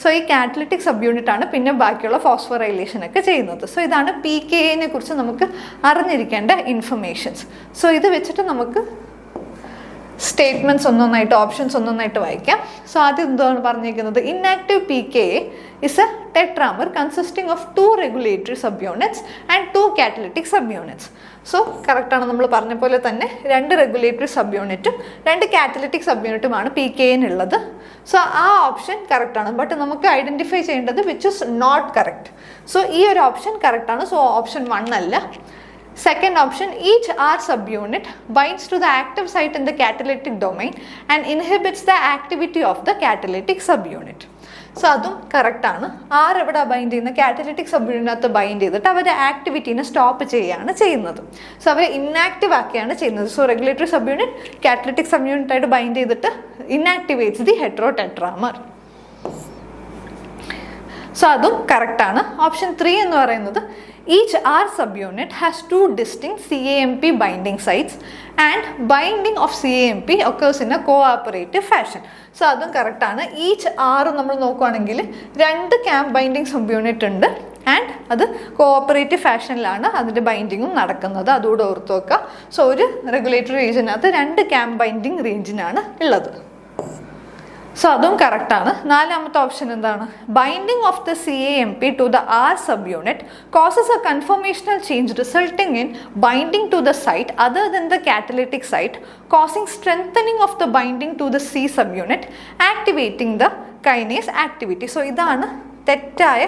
സോ ഈ കാറ്റലിറ്റിക് സബ് യൂണിറ്റ് ആണ് പിന്നെ ബാക്കിയുള്ള ഫോസ്ഫോറൈലേഷൻ ഒക്കെ ചെയ്യുന്നത്. സോ ഇതാണ് PKA കുറിച്ച് നമുക്ക് അറിഞ്ഞിരിക്കേണ്ട ഇൻഫർമേഷൻസ്. സോ ഇത് വെച്ചിട്ട് നമുക്ക് സ്റ്റേറ്റ്മെൻറ്റ്സ് ഒന്നൊന്നായിട്ട്, ഓപ്ഷൻസ് ഒന്നൊന്നായിട്ട് വായിക്കാം. സോ ആദ്യം എന്താണ് പറഞ്ഞിരിക്കുന്നത്, inactive PKA is a tetramer consisting of 2 regulatory subunits and 2 catalytic subunits. So കറക്റ്റാണ്, നമ്മൾ പറഞ്ഞ പോലെ തന്നെ 2 റെഗുലേറ്ററി സബ് യൂണിറ്റും 2 കാറ്റലിറ്റിക് സബ് യൂണിറ്റുമാണ് PKA-നുള്ളത്. സോ ആ ഓപ്ഷൻ കറക്റ്റാണ്. ബട്ട് നമുക്ക് ഐഡൻറ്റിഫൈ ചെയ്യേണ്ടത് which is not correct. So ഈ ഒരു ഓപ്ഷൻ കറക്റ്റാണ്. സോ ഓപ്ഷൻ 1 അല്ല. Second option, each R subunit binds to the active site in the catalytic domain and inhibits the activity of the catalytic subunit. So അതും കറക്റ്റാണ്. R എവിടെ bind ചെയ്യുന്നത്, catalytic sub യൂണിറ്റിനകത്ത് bind ചെയ്തിട്ട് അവരുടെ ആക്ടിവിറ്റീനെ stop ചെയ്യുകയാണ് ചെയ്യുന്നത്. So അവരെ ഇന്നാക്റ്റീവ് ആക്കുകയാണ് ചെയ്യുന്നത്. So regulatory subunit catalytic സബ് യൂണിറ്റായിട്ട് ബൈൻഡ് ചെയ്തിട്ട് inactivates the heterotetramer. So അതും കറക്റ്റാണ്. ഓപ്ഷൻ 3 എന്ന് പറയുന്നത്, each R subunit has 2 distinct CAMP binding sites and binding of CAMP occurs in a cooperative fashion. So അതും കറക്റ്റാണ്. ഈച്ച് R നമ്മൾ നോക്കുകയാണെങ്കിൽ 2 CAMP ബൈൻഡിങ് സബ് യൂണിറ്റ് ഉണ്ട് ആൻഡ് അത് കോഓപ്പറേറ്റീവ് ഫാഷനിലാണ് അതിൻ്റെ ബൈൻഡിങ്ങും നടക്കുന്നത്. അതുകൂടെ ഓർത്ത് വെക്കുക. സോ ഒരു റെഗുലേറ്ററി റീജിയനകത്ത് 2 CAMP ബൈൻഡിങ് റേഞ്ചിനാണ് ഉള്ളത്. സോ അതും കറക്റ്റാണ്. 4ാമത്തെ ഓപ്ഷൻ എന്താണ്, binding of the CAMP to the R sub unit causes a conformational change resulting in binding to the site other than the catalytic site causing strengthening of the binding to the C subunit activating the kinase activity. So ഇതാണ് തെറ്റായ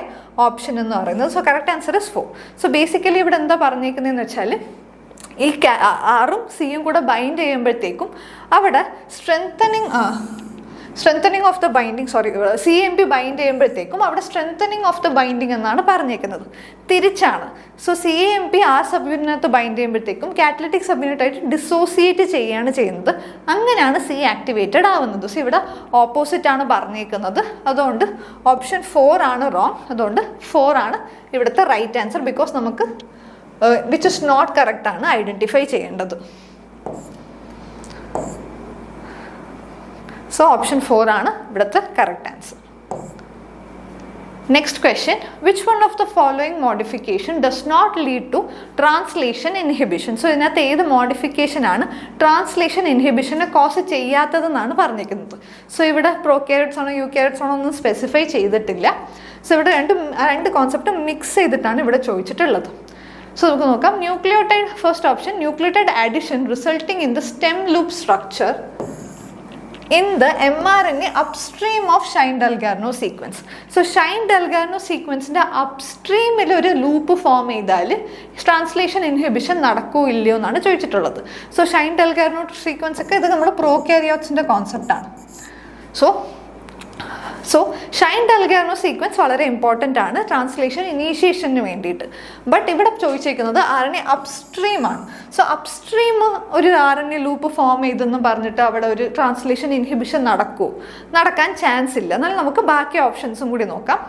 option എന്ന് പറയുന്നത്. So correct answer is 4. So basically ഇവിടെ എന്താ പറഞ്ഞേക്കുന്നതെന്ന് വെച്ചാൽ, ഈ ആറും സിയും കൂടെ ബൈൻഡ് ചെയ്യുമ്പോഴത്തേക്കും അവിടെ strengthening strengthening of the binding CMP bind ചെയ്യുമ്പോഴത്തേക്കും അവിടെ സ്ട്രെങ്തനിങ് ഓഫ് ദ ബൈൻഡിങ് എന്നാണ് പറഞ്ഞേക്കുന്നത്. തിരിച്ചാണ്. സോ CMP ആ സബ്യൂണിറ്റിനകത്ത് ബൈൻഡ് ചെയ്യുമ്പോഴത്തേക്കും കാറ്റലിറ്റിക് സബ്യൂണിറ്റായിട്ട് ഡിസോസിയേറ്റ് ചെയ്യുകയാണ് ചെയ്യുന്നത്. അങ്ങനെയാണ് C ആക്ടിവേറ്റഡ് ആവുന്നത്. സോ ഇവിടെ ഓപ്പോസിറ്റ് ആണ് പറഞ്ഞേക്കുന്നത്. അതുകൊണ്ട് ഓപ്ഷൻ 4 ആണ് റോങ്. അതുകൊണ്ട് 4 ആണ് ഇവിടുത്തെ റൈറ്റ് ആൻസർ. ബിക്കോസ് നമുക്ക് വിച്ച് ഇസ് നോട്ട് കറക്റ്റ് ആണ് ഐഡൻറ്റിഫൈ ചെയ്യേണ്ടത്. സോ ഓപ്ഷൻ 4 ആണ് ഇവിടുത്തെ correct answer. Next question, which one of the following modification does not lead to translation inhibition? So ഇതിനകത്ത് ഏത് മോഡിഫിക്കേഷൻ ആണ് ട്രാൻസ്ലേഷൻ ഇൻഹിബിഷനെ കോസ് ചെയ്യാത്തതെന്നാണ് പറഞ്ഞിരിക്കുന്നത്. സോ ഇവിടെ പ്രോകാരിയോട്സ് ആണോ യൂകാരിയോട്സ് ആണോ ഒന്നും സ്പെസിഫൈ ചെയ്തിട്ടില്ല. സോ ഇവിടെ രണ്ട് കോൺസെപ്റ്റ് മിക്സ് ചെയ്തിട്ടാണ് ഇവിടെ ചോദിച്ചിട്ടുള്ളത്. സോ നമുക്ക് നോക്കാം. Nucleotide, first option, nucleotide addition resulting in the stem loop structure in the mRNA upstream of Shine-Dalgarno sequence. So Shine-Dalgarno sequence-ന്റെ അപ്സ്ട്രീമിൽ ഒരു ലൂപ്പ് ഫോം ചെയ്താൽ ട്രാൻസ്ലേഷൻ ഇൻഹിബിഷൻ നടക്കൂ ഇല്ലയോ എന്നാണ് ചോദിച്ചിട്ടുള്ളത്. സോ Shine-Dalgarno സീക്വൻസ് ഒക്കെ ഇത് നമ്മുടെ പ്രോകാരിയോട്സിൻ്റെ കോൺസെപ്റ്റാണ്. സോ Shine-Dalgarno സീക്വൻസ് വളരെ ഇമ്പോർട്ടൻ്റ് ആണ് ട്രാൻസ്ലേഷൻ ഇനീഷ്യേഷന് വേണ്ടിയിട്ട്. ബട്ട് ഇവിടെ ചോദിച്ചിരിക്കുന്നത് RNA അപ്സ്ട്രീമാണ്. സോ അപ്സ്ട്രീം ഒരു RNA ലൂപ്പ് ഫോം ചെയ്തെന്ന് പറഞ്ഞിട്ട് അവിടെ ഒരു ട്രാൻസ്ലേഷൻ ഇൻഹിബിഷൻ നടക്കാൻ ചാൻസ് ഇല്ല. എന്നാൽ നമുക്ക് ബാക്കി ഓപ്ഷൻസും കൂടി നോക്കാം.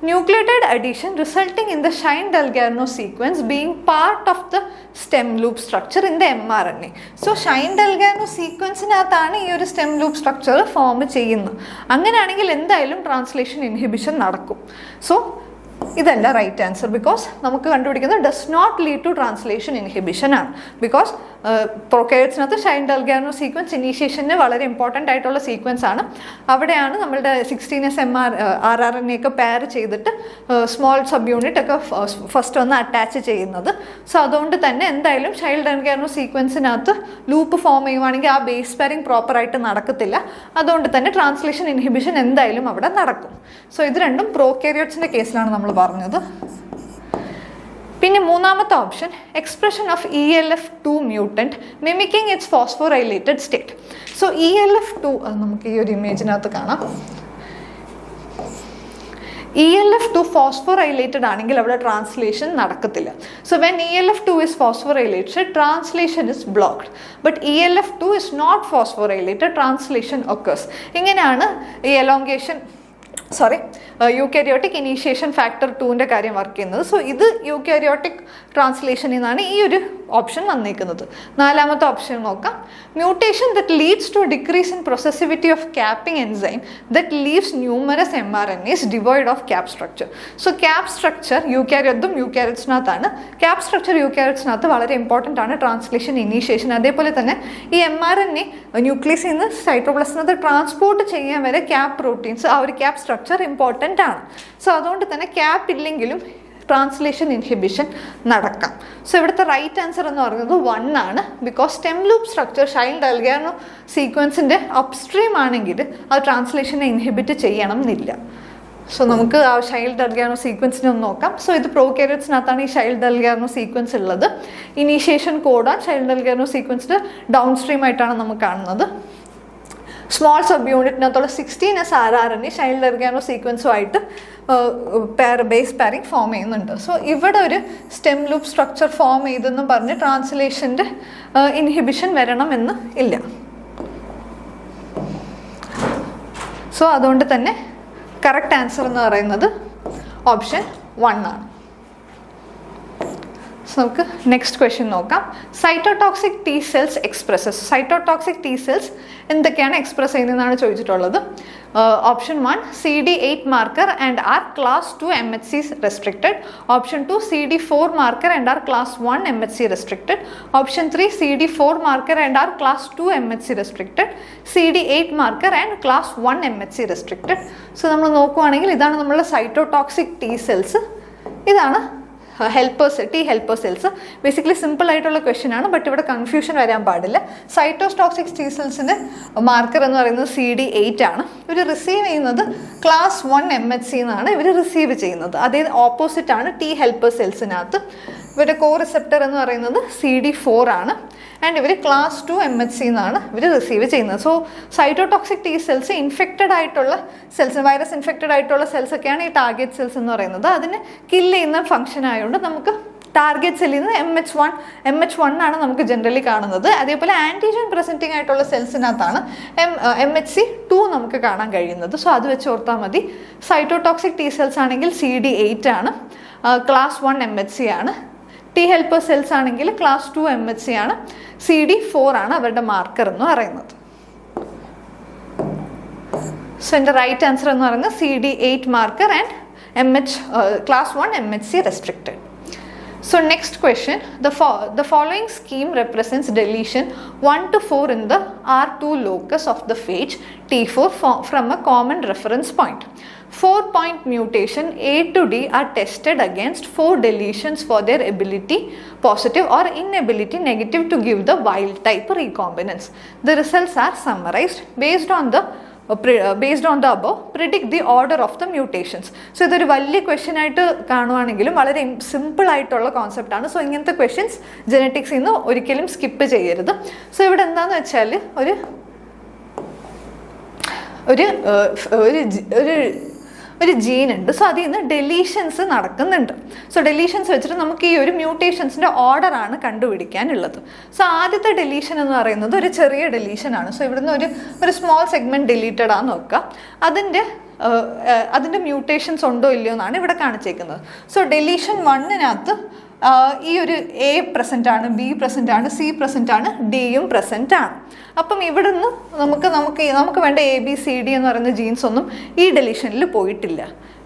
Nucleotide addition resulting in the Shine-Dalgarno sequence being part of the stem loop structure in the mRNA. So Shine-Dalgarno sequence-നകത്താണ് ഈ ഒരു സ്റ്റെം ലൂപ്പ് സ്ട്രക്ചർ ഫോം ചെയ്യുന്നത്. അങ്ങനെയാണെങ്കിൽ എന്തായാലും ട്രാൻസ്ലേഷൻ ഇൻഹിബിഷൻ നടക്കും. സോ ഇതല്ല റൈറ്റ് ആൻസർ. ബിക്കോസ് നമുക്ക് കണ്ടുപിടിക്കുന്നത് does not lead to translation inhibition ആണ്. ബിക്കോസ് പ്രോകാരിയോട്സിനകത്ത് Shine-Dalgarno സീക്വൻസ് ഇനീഷ്യേഷന് വളരെ ഇമ്പോർട്ടൻ്റ് ആയിട്ടുള്ള സീക്വൻസ് ആണ്. അവിടെയാണ് നമ്മളുടെ 16S rRNA ഒക്കെ പെയർ ചെയ്തിട്ട് സ്മോൾ സബ് യൂണിറ്റ് ഒക്കെ ഫസ്റ്റ് ഒന്ന് അറ്റാച്ച് ചെയ്യുന്നത്. സോ അതുകൊണ്ട് തന്നെ എന്തായാലും Shine-Dalgarno സീക്വൻസിനകത്ത് ലൂപ്പ് ഫോം ചെയ്യുവാണെങ്കിൽ ആ ബേസ് പെയറിംഗ് പ്രോപ്പറായിട്ട് നടക്കത്തില്ല. അതുകൊണ്ട് തന്നെ ട്രാൻസ്ലേഷൻ ഇൻഹിബിഷൻ എന്തായാലും അവിടെ നടക്കും. സോ ഇത് രണ്ടും പ്രോകാരിയോട്സിൻ്റെ കേസിലാണ് നമ്മൾ പറഞ്ഞത്. പിന്നെ മൂന്നാമത്തെ option, expression of ELF2 mutant mimicking its phosphorylated state. So ELF2 നമുക്ക് ഈ ഒരു ഇമേജിനകത്ത് കാണാം. ELF2 ഫോസ്ഫോറൈലേറ്റഡ് ആണെങ്കിൽ അവിടെ ട്രാൻസ്ലേഷൻ നടക്കത്തില്ല. So when ELF2 is phosphorylated, translation is blocked. But ELF2 is not phosphorylated, translation occurs. ഇങ്ങനെയാണ് ഈ യൂക്കാരിയോട്ടിക് ഇനീഷ്യേഷൻ ഫാക്ടർ 2ൻ്റെ കാര്യം വർക്ക് ചെയ്യുന്നത്. സോ ഇത് യൂക്കാരിയോട്ടിക് ട്രാൻസ്ലേഷനിൽ നിന്നാണ് ഈ ഒരു ഓപ്ഷൻ വന്നിരിക്കുന്നത്. നാലാമത്തെ ഓപ്ഷൻ നോക്കാം. Mutation that leads to decrease in processivity of capping enzyme that leaves numerous mRNAs devoid of cap structure. So cap structure യൂക്കാരിയോട്സിനകത്താണ്. ക്യാപ് സ്ട്രക്ചർ യൂക്കാരിയോട്സിനകത്ത് വളരെ ഇമ്പോർട്ടൻ്റ് ആണ് ട്രാൻസ്ലേഷൻ ഇനീഷ്യേഷൻ. അതേപോലെ തന്നെ ഈ mRNA ന്യൂക്ലിയസിൽ നിന്ന് സൈറ്റോപ്ലാസത്തിനകത്ത് ട്രാൻസ്പോർട്ട് ചെയ്യാൻ വരെ ക്യാപ് പ്രോട്ടീൻസ് ആ ഒരു ക്യാപ് സ്ട്രക്ചർ ഇമ്പോർട്ടൻ്റ് ആണ്. സോ അതുകൊണ്ട് തന്നെ ക്യാപ് ഇല്ലെങ്കിലും ട്രാൻസ്ലേഷൻ ഇൻഹിബിഷൻ നടക്കാം. സോ ഇവിടുത്തെ റൈറ്റ് ആൻസർ എന്ന് പറയുന്നത് 1 ആണ്. Because stem loop structure Shine-Dalgarno സീക്വൻസിൻ്റെ അപ്സ്ട്രീം ആണെങ്കിൽ അത് ട്രാൻസ്ലേഷനെ ഇൻഹിബിറ്റ് ചെയ്യണം എന്നില്ല. സോ നമുക്ക് ആ Shine-Dalgarno സീക്വൻസിനെ ഒന്ന് നോക്കാം. സോ ഇത് പ്രോകാരിയോട്സിനകത്താണ് ഈ Shine-Dalgarno സീക്വൻസ് ഉള്ളത്. ഇനീഷ്യേഷൻ കോഡാണ് Shine-Dalgarno സീക്വൻസിൻ്റെ ഡൗൺ സ്ട്രീം ആയിട്ടാണ് നമുക്ക് കാണുന്നത്. സ്മോൾ സബ് യൂണിറ്റിനകത്തുള്ള 16S rRNA Shine-Dalgarno സീക്വൻസുമായിട്ട് ബേസ് പാരിങ് ഫോം ചെയ്യുന്നുണ്ട്. സോ ഇവിടെ ഒരു സ്റ്റെം ലൂപ്പ് സ്ട്രക്ചർ ഫോം ചെയ്തെന്നും പറഞ്ഞ് ട്രാൻസ്ലേഷൻ്റെ ഇൻഹിബിഷൻ വരണമെന്ന് ഇല്ല. സോ അതുകൊണ്ട് തന്നെ കറക്റ്റ് ആൻസർ എന്ന് പറയുന്നത് ഓപ്ഷൻ 1 ആണ്. സോ നമുക്ക് നെക്സ്റ്റ് ക്വസ്റ്റ്യൻ നോക്കാം. Cytotoxic T cells expresses. Cytotoxic T cells എന്തൊക്കെയാണ് എക്സ്പ്രസ് ചെയ്യുന്നതെന്നാണ് ചോദിച്ചിട്ടുള്ളത്. Option 1 CD8 marker and are class 2 MHC restricted. Option 2 CD4 marker and are class 1 MHC restricted. Option 3 CD4 marker and are class 2 MHC restricted. CD8 marker and class 1 MHC restricted. So നമ്മൾ നോക്കുവാണെങ്കിൽ ഇതാണ് നമ്മളുടെ cytotoxic T cells. ഇതാണ് T helper cells. Basically simple ആയിട്ടുള്ള question ആണ്. But ഇവിടെ confusion വരാൻ പാടില്ല. സൈറ്റോടോക്സിക് ടി സെൽസിൻ്റെ മാർക്കർ എന്ന് പറയുന്നത് CD8 ആണ്. ഇവർ റിസീവ് ചെയ്യുന്നത് ക്ലാസ് 1 MHC എന്നാണ് ഇവർ റിസീവ് ചെയ്യുന്നത്. അതേ ഓപ്പോസിറ്റ് ആണ് ടി ഹെൽപ്പർ സെൽസിനകത്ത്. ഇവരുടെ കോ റിസെപ്റ്റർ എന്ന് പറയുന്നത് CD4 ആണ്. ആൻഡ് ഇവർ ക്ലാസ് 2 MHC എന്നാണ് ഇവർ റിസീവ് ചെയ്യുന്നത്. So cytotoxic T cells infected ആയിട്ടുള്ള സെൽസ്, വൈറസ് ഇൻഫെക്റ്റഡ് ആയിട്ടുള്ള സെൽസ് ഒക്കെയാണ് ഈ ടാർഗറ്റ് സെൽസ് എന്ന് പറയുന്നത്. അതിന് കില്ല് ചെയ്യുന്ന ഫംഗ്ഷൻ ആയതുകൊണ്ട് നമുക്ക് ടാർഗറ്റ് സെല്ലിൽ നിന്ന് MH1 ആണ് നമുക്ക് ജനറലി കാണുന്നത്. അതേപോലെ ആൻറ്റിജൻ പ്രസൻറ്റിംഗ് ആയിട്ടുള്ള സെൽസിനകത്താണ് MHC2 നമുക്ക് കാണാൻ കഴിയുന്നത്. സോ അത് വെച്ച് ഓർത്താൽ മതി. സൈറ്റോടോക്സിക് T സെൽസ് ആണെങ്കിൽ CD8 ആണ്, ക്ലാസ് 1 MHC ആണ്. T ഹെൽപ്പർ സെൽസ് ആണെങ്കിൽ ക്ലാസ് 2 MHC ആണ്, CD4 ആണ് അവരുടെ മാർക്കർ എന്ന് പറയുന്നത്. സോ എൻ്റെ റൈറ്റ് ആൻസർ എന്ന് പറയുന്നത് CD8 marker and class 1 MHC restricted. So next question, the following scheme represents deletion 1 to 4 in the R2 locus of the phage T4 from a common reference point. 4-point mutation A to D are tested against 4 deletions for their ability positive or inability negative to give the wild type recombinants. The results are summarized based on the above, predict the order of the mutations. So ഇതൊരു വലിയ question ആയിട്ട് കാണുവാണെങ്കിലും വളരെ simple ആയിട്ടുള്ള concept ആണ്. So ഇങ്ങനത്തെ questions ജെനറ്റിക്സിൽ നിന്ന് ഒരിക്കലും skip ചെയ്യരുത്. സോ ഇവിടെ എന്താണെന്ന് വെച്ചാൽ ഒരു ജീൻ ഉണ്ട്. സോ അതിൽ നിന്ന് ഡെലീഷൻസ് നടക്കുന്നുണ്ട്. സോ ഡെലീഷൻസ് വെച്ചിട്ട് നമുക്ക് ഈ ഒരു മ്യൂട്ടേഷൻസിൻ്റെ ഓർഡറാണ് കണ്ടുപിടിക്കാനുള്ളത്. സോ ആദ്യത്തെ ഡെലീഷൻ എന്ന് പറയുന്നത് ഒരു ചെറിയ ഡെലീഷനാണ്. സോ ഇവിടുന്ന് ഒരു സ്മോൾ സെഗ്മെൻറ്റ് ഡിലീറ്റഡ് ആണെന്ന് നോക്കുക. അതിൻ്റെ മ്യൂട്ടേഷൻസ് ഉണ്ടോ ഇല്ലയോ എന്നാണ് ഇവിടെ കാണിച്ചേക്കുന്നത്. സോ ഡെലീഷൻ 1-നകത്ത് ഈ ഒരു A പ്രസൻ്റ് ആണ്, B പ്രസൻ്റ് ആണ്, C പ്രസൻ്റ് ആണ്, Dയും പ്രസൻ്റ് ആണ്. അപ്പം ഇവിടെ നിന്ന് നമുക്ക് വേണ്ട ABCD എന്ന് പറയുന്ന ജീൻസ് ഒന്നും ഈ ഡെലീഷനിൽ പോയിട്ടില്ല.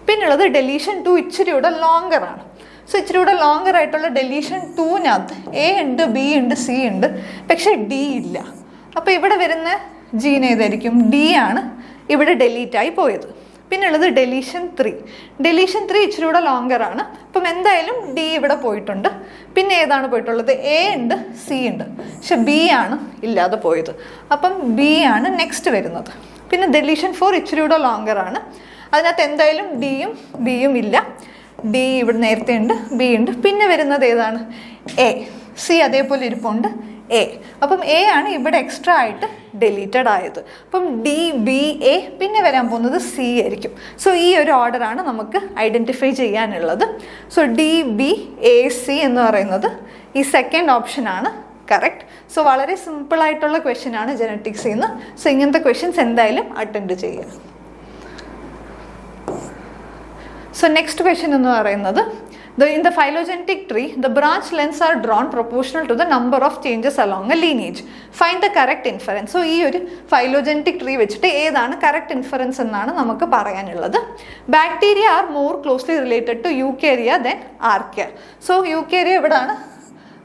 പിന്നുള്ളത് ഡെലീഷൻ 2 ഇച്ചിരിയുടെ ലോങ്കർ ആണ്. സോ ഇച്ചിരിയുടെ ലോങ്കർ ആയിട്ടുള്ള ഡെലീഷൻ 2-നകത്ത് A ഉണ്ട്, B ഉണ്ട്, C ഉണ്ട്, പക്ഷേ D ഇല്ല. അപ്പോൾ ഇവിടെ വരുന്ന ജീൻ ഏതായിരിക്കും? D ആണ് ഇവിടെ ഡിലീറ്റ് ആയി പോയത്. പിന്നുള്ളത് ഡെലീഷൻ 3 ഇച്ചിരിയുടെ ലോങ്കർ ആണ്. അപ്പം എന്തായാലും D ഇവിടെ പോയിട്ടുണ്ട്. പിന്നെ ഏതാണ് പോയിട്ടുള്ളത്? A ഉണ്ട്, C ഉണ്ട്, പക്ഷെ B ആണ് ഇല്ലാതെ പോയത്. അപ്പം B ആണ് നെക്സ്റ്റ് വരുന്നത്. പിന്നെ ഡെലീഷൻ 4 ഇച്ചിരിയുടെ ലോങ്കർ ആണ്. അതിനകത്ത് എന്തായാലും Dയും Bയും ഇല്ല. D ഇവിടെ നേരത്തെ ഉണ്ട്, B ഉണ്ട്. പിന്നെ വരുന്നത് ഏതാണ്? A. C അതേപോലെ ഇരിപ്പുണ്ട്, A. അപ്പം A ആണ് ഇവിടെ എക്സ്ട്രാ ആയിട്ട് ഡിലീറ്റഡ് ആയത്. അപ്പം D, B, A, പിന്നെ വരാൻ പോകുന്നത് C ആയിരിക്കും. സോ ഈ ഒരു ഓർഡറാണ് നമുക്ക് ഐഡൻറ്റിഫൈ ചെയ്യാനുള്ളത്. So D, B, A, C എന്ന് പറയുന്നത് ഈ സെക്കൻഡ് ഓപ്ഷനാണ് കറക്റ്റ്. സോ വളരെ സിമ്പിളായിട്ടുള്ള ക്വസ്റ്റ്യൻ ആണ് ജെനറ്റിക്സിൽ നിന്ന്. സോ ഇങ്ങനത്തെ ക്വസ്റ്റ്യൻസ് എന്തായാലും അറ്റൻഡ് ചെയ്യുക. സോ നെക്സ്റ്റ് ക്വസ്റ്റ്യൻ എന്ന് പറയുന്നത് in the phylogenetic tree, the branch lengths are drawn proportional to the number of changes along a lineage. Find the correct inference. So ഈ ഒരു phylogenetic tree വെച്ചിട്ട് ഏതാണ് correct inference എന്നാണ് നമുക്ക് പറയാനുള്ളത്. Bacteria are more closely related to eukarya than archaea. So eukarya എവിടെയാണ്?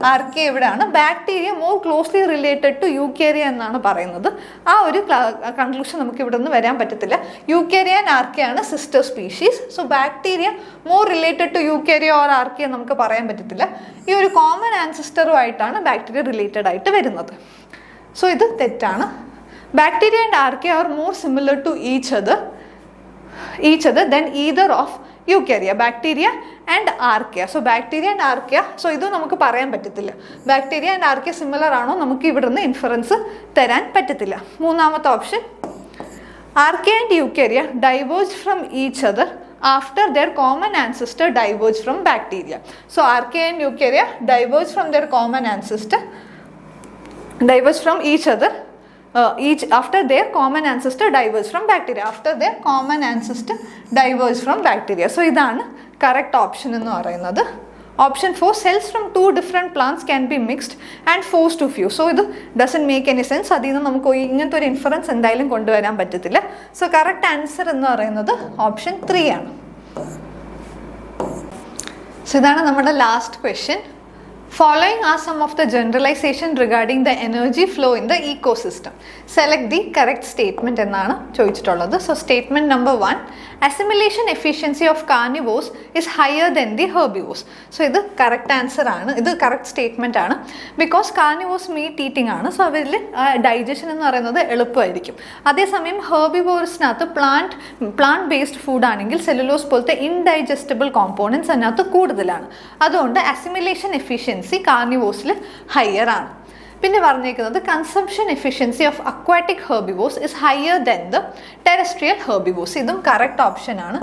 Archaea എവിടെയാണ്? Bacteria more closely related to eukarya എന്നാണ് പറയുന്നത്. ആ ഒരു കൺക്ലൂഷൻ നമുക്ക് ഇവിടെ നിന്ന് വരാൻ പറ്റത്തില്ല. യൂക്കേരിയ ആൻഡ് ആർക്കിയ ആണ് sister species. So bacteria more related to eukarya or archaea നമുക്ക് പറയാൻ പറ്റത്തില്ല. ഈ ഒരു കോമൺ ആൻസിസ്റ്ററുമായിട്ടാണ് ബാക്ടീരിയ റിലേറ്റഡ് ആയിട്ട് വരുന്നത്. സോ ഇത് തെറ്റാണ്. Bacteria and archaea are more similar to each other than either of eukarya, bacteria and archaea. So bacteria and archaea, so ഇത് നമുക്ക് പറയാൻ പറ്റത്തില്ല. ബാക്ടീരിയ ആൻഡ് ആർക്കിയ സിമിലർ ആണോ നമുക്ക് ഇവിടുന്ന് ഇൻഫറൻസ് തരാൻ പറ്റത്തില്ല. മൂന്നാമത്തെ option, archaea and eukarya diverge from each other after their common ancestor diverged from bacteria. So archaea and eukarya diverged from their common ancestor, diverged from each other after their common ancestor diverged from bacteria. After their common ancestor diverged from bacteria. So ഇതാണ് correct option എന്ന് പറയുന്നത്. Option 4, cells from 2 different plants can be mixed and forced to fuse. So ഇത് doesn't make any sense. അതിൽ നിന്ന് നമുക്ക് ഇങ്ങനത്തെ ഒരു inference എന്തായാലും കൊണ്ടുവരാൻ പറ്റത്തില്ല. സോ കറക്റ്റ് ആൻസർ എന്ന് പറയുന്നത് ഓപ്ഷൻ 3 ആണ്. സോ ഇതാണ് നമ്മുടെ last question. Following are some of the generalization regarding the energy flow in the ecosystem. Select the correct statement എന്നാണ് ചോദിച്ചിട്ടുള്ളത്. So statement number 1, assimilation efficiency of carnivores is higher than the herbivores. So ഇത് correct answer ആണ്, ഇത് correct statement ആണ്. Because carnivores meat eating ആണ്. So അവരിൽ digestion എന്ന് പറയുന്നത് എളുപ്പമായിരിക്കും. അതേസമയം ഹെർബിവോർസിനകത്ത് പ്ലാന്റ് ബേസ്ഡ് ഫുഡ് ആണെങ്കിൽ സെല്ലുലോസ് പോലത്തെ ഇൻഡൈജസ്റ്റബിൾ കോമ്പോണൻസ് അതിനകത്ത് കൂടുതലാണ്. അതുകൊണ്ട് അസിമിലേഷൻ എഫിഷ്യൻസി കാർണിവോസിൽ ഹയർ ആണ്. പിന്നെ പറഞ്ഞേക്കുന്നത് consumption efficiency of aquatic herbivores is higher than the terrestrial herbivores. ഇതും കറക്റ്റ് ഓപ്ഷനാണ്.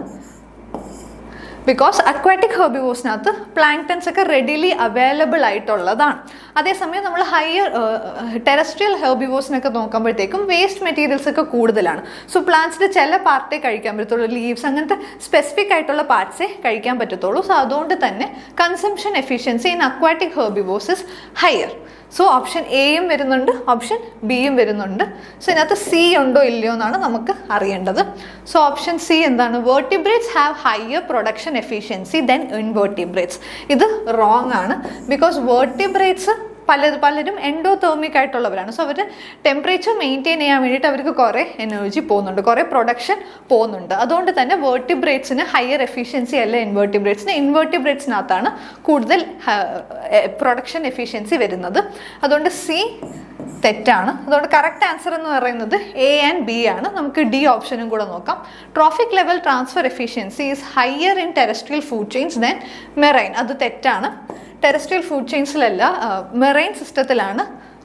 ബിക്കോസ് അക്വാറ്റിക് ഹെർബിവോഴ്സിനകത്ത് പ്ലാങ്ക്ടൻസ് ഒക്കെ റെഡിലി അവൈലബിൾ ആയിട്ടുള്ളതാണ്. അതേസമയം നമ്മൾ ഹയർ ടെറസ്ട്രിയൽ ഹെർബിവോഴ്സിനൊക്കെ നോക്കുമ്പോഴത്തേക്കും വേസ്റ്റ് മെറ്റീരിയൽസ് ഒക്കെ കൂടുതലാണ്. സോ പ്ലാന്റ്സിൻ്റെ ചില പാർട്ടേ കഴിക്കാൻ പറ്റത്തുള്ളൂ, ലീവ്സ് അങ്ങനത്തെ സ്പെസിഫിക് ആയിട്ടുള്ള പാർട്സേ കഴിക്കാൻ പറ്റത്തുള്ളൂ. സോ അതുകൊണ്ട് തന്നെ consumption efficiency in aquatic herbivores is higher. So option എയും വരുന്നുണ്ട്, ഓപ്ഷൻ ബിയും വരുന്നുണ്ട്. സോ ഇതിനകത്ത് സി ഉണ്ടോ ഇല്ലയോ എന്നാണ് നമുക്ക് അറിയേണ്ടത്. സോ ഓപ്ഷൻ സി എന്താണ്? Vertebrates have higher production efficiency than invertebrates. ഇത് റോങ് ആണ്. ബിക്കോസ് വേർട്ടിബ്രേറ്റ്സ് പലരും എൻഡോതേർമിക് ആയിട്ടുള്ളവരാണ്. സോ അവർ ടെമ്പറേച്ചർ മെയിൻറ്റെയിൻ ചെയ്യാൻ വേണ്ടിയിട്ട് അവർക്ക് കുറേ എനർജി പോകുന്നുണ്ട്, കുറേ പ്രൊഡക്ഷൻ പോകുന്നുണ്ട്. അതുകൊണ്ട് തന്നെ വേർട്ടിബ്രേറ്റ്സിന് ഹയർ എഫിഷ്യൻസി അല്ല ഇൻവേർട്ടിബ്രേറ്റ്സിന്. ഇൻവേർട്ടിബ്രേറ്റ്സിനകത്താണ് കൂടുതൽ പ്രൊഡക്ഷൻ എഫിഷ്യൻസി വരുന്നത്. അതുകൊണ്ട് സി തെറ്റാണ്. അതുകൊണ്ട് കറക്റ്റ് ആൻസർ എന്ന് പറയുന്നത് എ ആൻഡ് ബി ആണ്. നമുക്ക് ഡി ഓപ്ഷനും കൂടെ നോക്കാം. Trophic level transfer efficiency is higher in terrestrial food chains than marine. അത് തെറ്റാണ്. ടെറസ്ട്രിയൽ ഫുഡ് ചെയിൻസിലല്ല, മെറൈൻ സിസ്റ്റത്തിലാണ്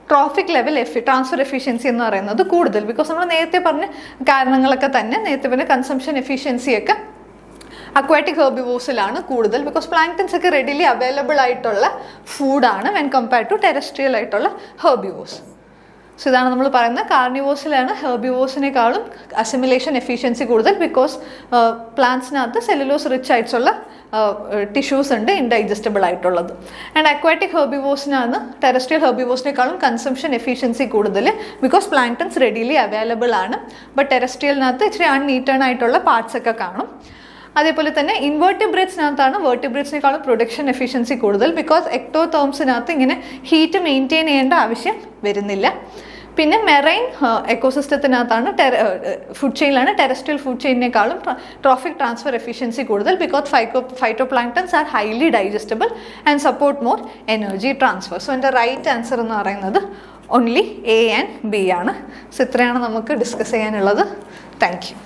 ട്രോഫിക് ലെവൽ ട്രാൻസ്ഫർ എഫിഷ്യൻസി എന്ന് പറയുന്നത് കൂടുതൽ. ബിക്കോസ് നമ്മൾ നേരത്തെ പറഞ്ഞ കാരണങ്ങളൊക്കെ തന്നെ, നേരത്തെ പറഞ്ഞ കൺസംഷൻ എഫിഷ്യൻസിയൊക്കെ അക്വാറ്റിക് ഹെർബിവോഴ്സിലാണ് കൂടുതൽ. ബിക്കോസ് പ്ലാങ്ക്ടൻസ് ഒക്കെ റെഡിലി അവൈലബിൾ ആയിട്ടുള്ള ഫുഡാണ് വെൻ കമ്പയർഡ് ടു ടെറസ്ട്രിയൽ ആയിട്ടുള്ള ഹെർബിവോഴ്സ്. സോ ഇതാണ് നമ്മൾ പറയുന്നത്. കാർണിവോഴ്സിലാണ് ഹെർബിവോഴ്സിനേക്കാളും അസിമിലേഷൻ എഫിഷ്യൻസി കൂടുതൽ. ബിക്കോസ് പ്ലാന്റ്സിനകത്ത് സെല്ലുലോസ് റിച്ച് ആയിട്ടുള്ള ടിഷ്യൂസ് ഉണ്ട്, ഇൻഡൈജസ്റ്റബിൾ ആയിട്ടുള്ളത്. ആൻഡ് അക്വാറ്റിക് ഹെർബിവോഴ്സിനാണ് ടെറസ്ട്രിയൽ ഹെർബിവോഴ്സിനേക്കാളും കൺസംഷൻ എഫിഷ്യൻസി കൂടുതൽ. ബിക്കോസ് പ്ലാങ്ക്ടൻസ് റെഡിലി അവൈലബിൾ ആണ്. ബട്ട് ടെറസ്ട്രിയലിനകത്ത് ഇച്ചിരി അൺഈറ്റേൺ ആയിട്ടുള്ള പാർട്സ് ഒക്കെ കാണും. അതേപോലെ തന്നെ ഇൻവേർട്ടിബ്രേറ്റ്സിനകത്താണ് വേർട്ടിബ്രേറ്റ്സിനേക്കാളും പ്രൊഡക്ഷൻ എഫിഷ്യൻസി കൂടുതൽ. ബിക്കോസ് എക്ടോതേംസിനകത്ത് ഇങ്ങനെ ഹീറ്റ് മെയിൻറ്റെയിൻ ചെയ്യേണ്ട ആവശ്യം വരുന്നില്ല. പിന്നെ മെറൈൻ എക്കോസിസ്റ്റത്തിനകത്താണ് ഫുഡ് ചെയിനിലാണ് ടെറസ്ട്രിയൽ ഫുഡ് ചെയിനേക്കാളും ട്രോഫിക് ട്രാൻസ്ഫർ എഫിഷ്യൻസി കൂടുതൽ. Because phytoplanktons are highly digestible and support more energy transfer. So എൻ്റെ റൈറ്റ് ആൻസർ എന്ന് പറയുന്നത് ഓൺലി എ ആൻഡ് ബി ആണ്. സോ ഇത്രയാണ് നമുക്ക് ഡിസ്കസ് ചെയ്യാനുള്ളത്. Thank U.